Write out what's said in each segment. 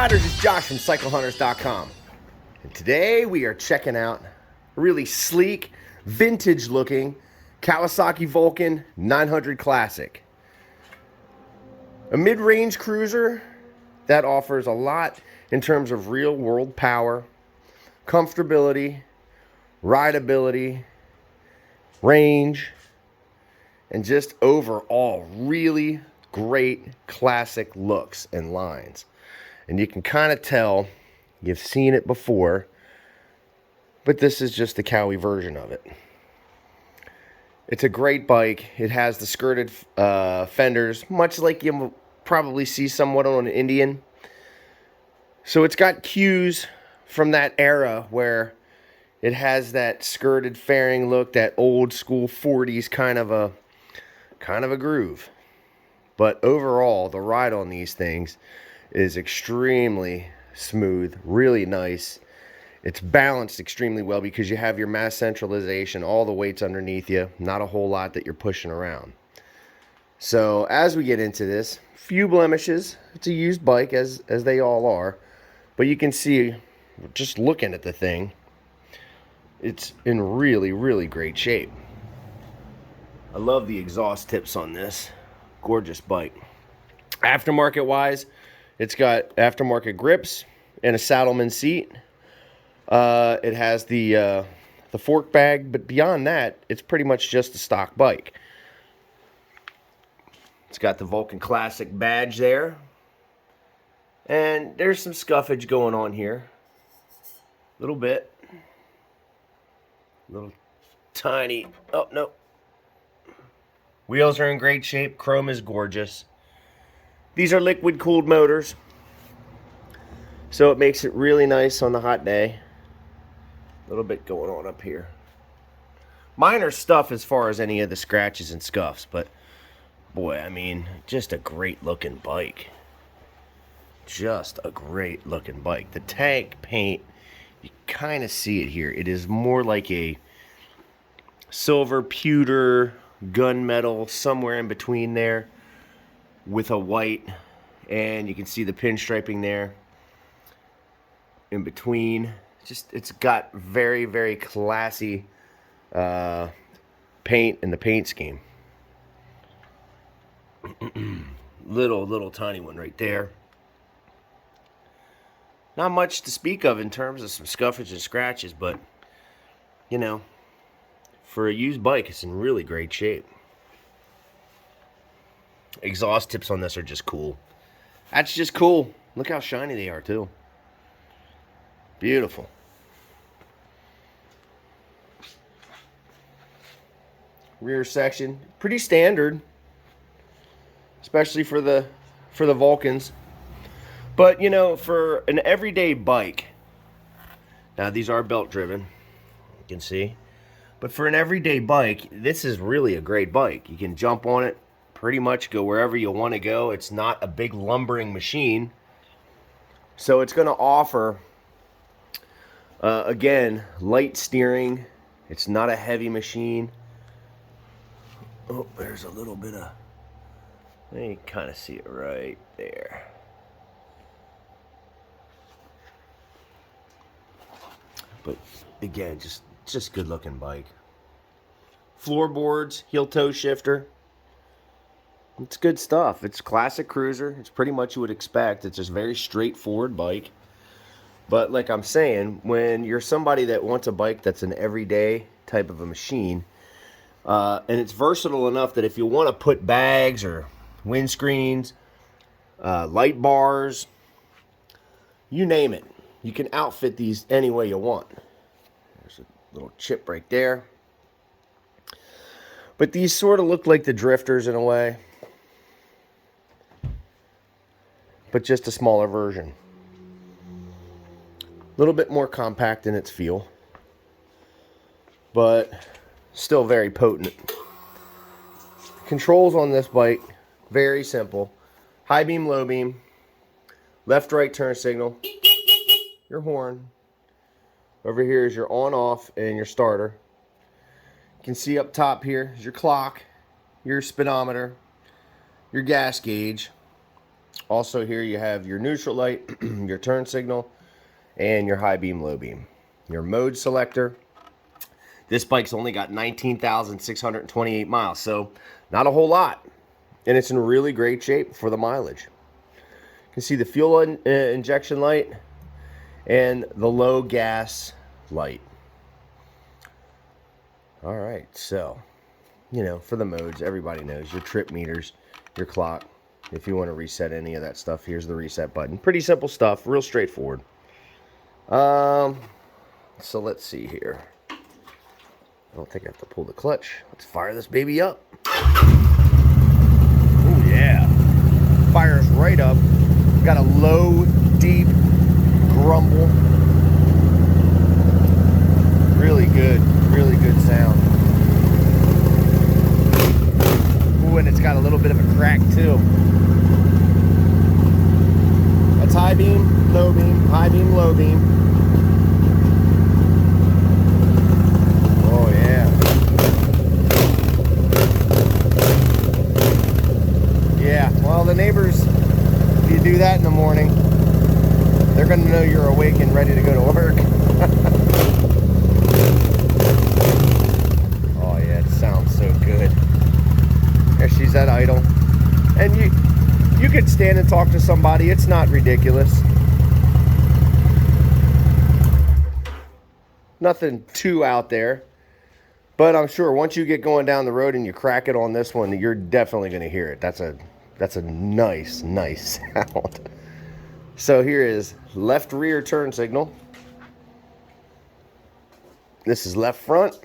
Riders, it's Josh from CycleHunters.com. And today we are checking out a really sleek, vintage looking Kawasaki Vulcan 900 Classic. A mid-range cruiser that offers a lot in terms of real world power, comfortability, rideability, range, and just overall really great classic looks and lines. And you can kind of tell you've seen it before, but this is just the Cowie version of it. It's a great bike. It has the skirted fenders, much like you'll probably see somewhat on an Indian. So it's got cues from that era where it has that skirted fairing look, that old school 40s kind of a groove. But overall, the ride on these things is extremely smooth, really nice. It's balanced extremely well because you have your mass centralization, all the weights underneath you, not a whole lot that you're pushing around. So as we get into this, few blemishes. It's a used bike as they all are, but you can see just looking at the thing, it's in really, really great shape. I love the exhaust tips on this. Gorgeous bike. Aftermarket wise, it's got aftermarket grips and a saddleman seat. It has the fork bag, but beyond that, it's pretty much just a stock bike. It's got the Vulcan Classic badge there. And there's some scuffage going on here. A little bit. Little tiny. Oh, no. Wheels are in great shape. Chrome is gorgeous. These are liquid cooled motors, so it makes it really nice on the hot day. A little bit going on up here. Minor stuff as far as any of the scratches and scuffs, but boy, I mean, just a great looking bike. Just a great looking bike. The tank paint, you kind of see it here. It is more like a silver pewter gunmetal, somewhere in between there, with a white, and you can see the pinstriping there in between. Just, it's got very, very classy paint in the paint scheme. little tiny one right there. Not much to speak of in terms of some scuffage and scratches, but you know, for a used bike, it's in really great shape. Exhaust tips on this are just cool. That's just cool. Look how shiny they are too. Beautiful. Rear section, pretty standard, especially for the Vulcans. But you know, for an everyday bike, now these are belt driven, you can see. But for an everyday bike, this is really a great bike. You can jump on it, pretty much go wherever you want to go. It's not a big lumbering machine. So it's going to offer, again, light steering. It's not a heavy machine. Oh, there's a little bit of, you can kind of see it right there. But again, just good looking bike. Floorboards, heel toe shifter. It's good stuff. It's classic cruiser. It's pretty much what you would expect. It's just a very straightforward bike. But like I'm saying, when you're somebody that wants a bike that's an everyday type of a machine, and it's versatile enough that if you want to put bags or windscreens, light bars, you name it, you can outfit these any way you want. There's a little chip right there. But these sort of look like the drifters in a way, but just a smaller version. A little bit more compact in its feel, but still very potent. Controls on this bike, very simple. High beam, low beam, left, right turn signal, your horn. Over here is your on, off, and your starter. You can see up top here is your clock, your speedometer, your gas gauge. Also here you have your neutral light, your turn signal, and your high beam, low beam. Your mode selector. This bike's only got 19,628 miles, so not a whole lot. And it's in really great shape for the mileage. You can see the fuel injection light and the low gas light. All right, so, you know, for the modes, everybody knows your trip meters, your clock. If you want to reset any of that stuff, here's the reset button. Pretty simple stuff, real straightforward. So let's see here. I don't think I have to pull the clutch. Let's fire this baby up. Oh yeah. Fires right up. Got a low, deep grumble. Really good sound. Ooh, and it's got a little bit of a crack too. That's high beam, low beam, high beam, low beam. Oh yeah. Yeah, well the neighbors, if you do that in the morning, they're gonna know you're awake and ready to go to work. Oh yeah, it sounds so good. There she's at idle. And you could stand and talk to somebody, it's not ridiculous. Nothing too out there. But I'm sure once you get going down the road and you crack it on this one, you're definitely going to hear it. That's a nice sound. So here is left rear turn signal. This is left front.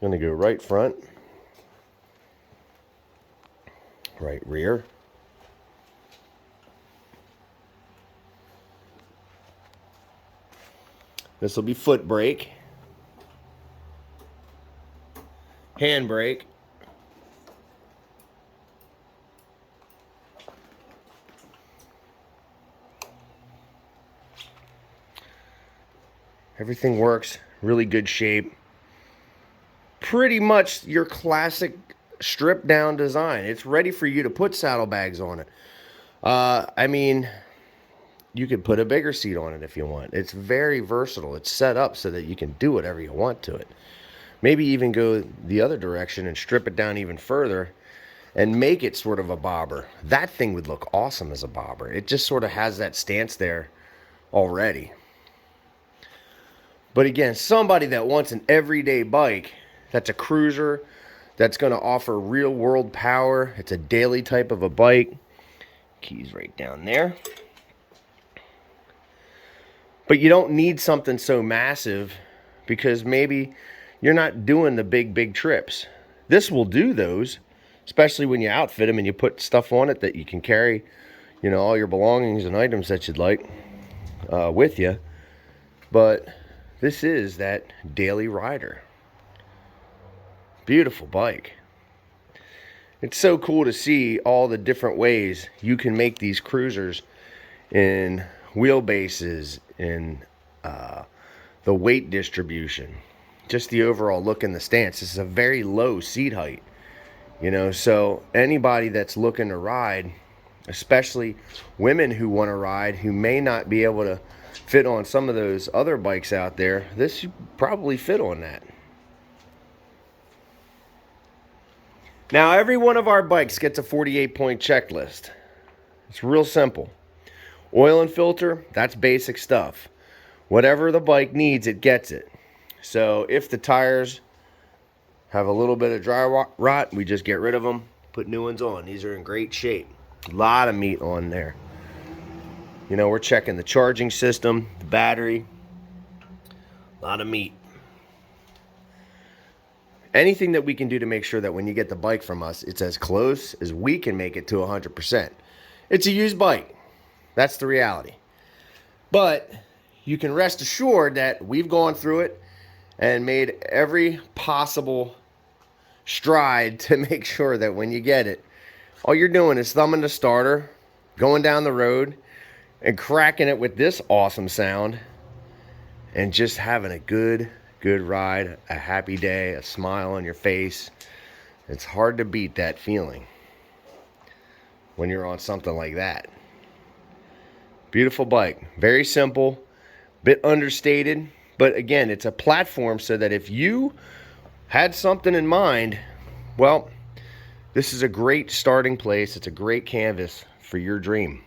Going to go right front. Right rear. This will be foot brake, hand brake, everything works, really good shape. Pretty much your classic stripped down design. It's ready for you to put saddlebags on it. I mean, you could put a bigger seat on it if you want. It's very versatile. It's set up so that you can do whatever you want to it. Maybe even go the other direction and strip it down even further and make it sort of a bobber. That thing would look awesome as a bobber. It just sort of has that stance there already. But again, somebody that wants an everyday bike, that's a cruiser, that's going to offer real world power. It's a daily type of a bike. Keys right down there. But you don't need something so massive because maybe you're not doing the big trips. This will do those, especially when you outfit them and you put stuff on it that you can carry, you know, all your belongings and items that you'd like with you. But this is that daily rider. Beautiful bike. It's so cool to see all the different ways you can make these cruisers in wheelbases, in the weight distribution, just the overall look and the stance. This is a very low seat height, you know, so anybody that's looking to ride, especially women who want to ride, who may not be able to fit on some of those other bikes out there, this should probably fit on that. Now, every one of our bikes gets a 48-point checklist. It's real simple. Oil and filter, that's basic stuff. Whatever the bike needs, it gets it. So if the tires have a little bit of dry rot, we just get rid of them, put new ones on. These are in great shape. A lot of meat on there. You know, we're checking the charging system, the battery. A lot of meat. Anything that we can do to make sure that when you get the bike from us, it's as close as we can make it to 100%. It's a used bike. That's the reality. But you can rest assured that we've gone through it and made every possible stride to make sure that when you get it, all you're doing is thumbing the starter, going down the road, and cracking it with this awesome sound, and just having a good ride, a happy day, a smile on your face. It's hard to beat that feeling when you're on something like that. Beautiful bike. Very simple, bit understated, but again, it's a platform so that if you had something in mind, well, this is a great starting place. It's a great canvas for your dream.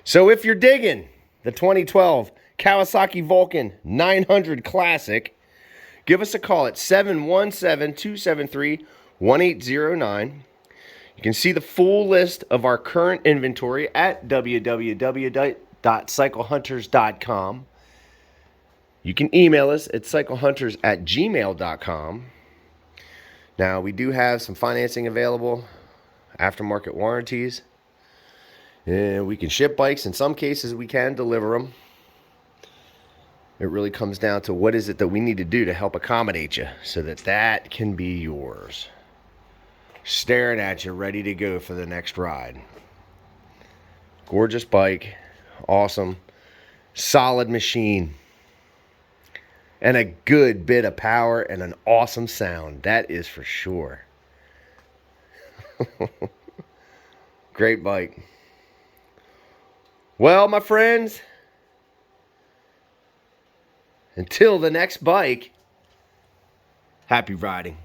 So if you're digging the 2012 Kawasaki Vulcan 900 Classic, give us a call at 717-273-1809. You can see the full list of our current inventory at www.cyclehunters.com. You can email us at cyclehunters@gmail.com. Now, we do have some financing available, aftermarket warranties. And we can ship bikes. In some cases, we can deliver them. It really comes down to what is it that we need to do to help accommodate you so that that can be yours. Staring at you, ready to go for the next ride. Gorgeous bike. Awesome. Solid machine. And a good bit of power and an awesome sound. That is for sure. Great bike. Well, my friends, until the next bike, happy riding.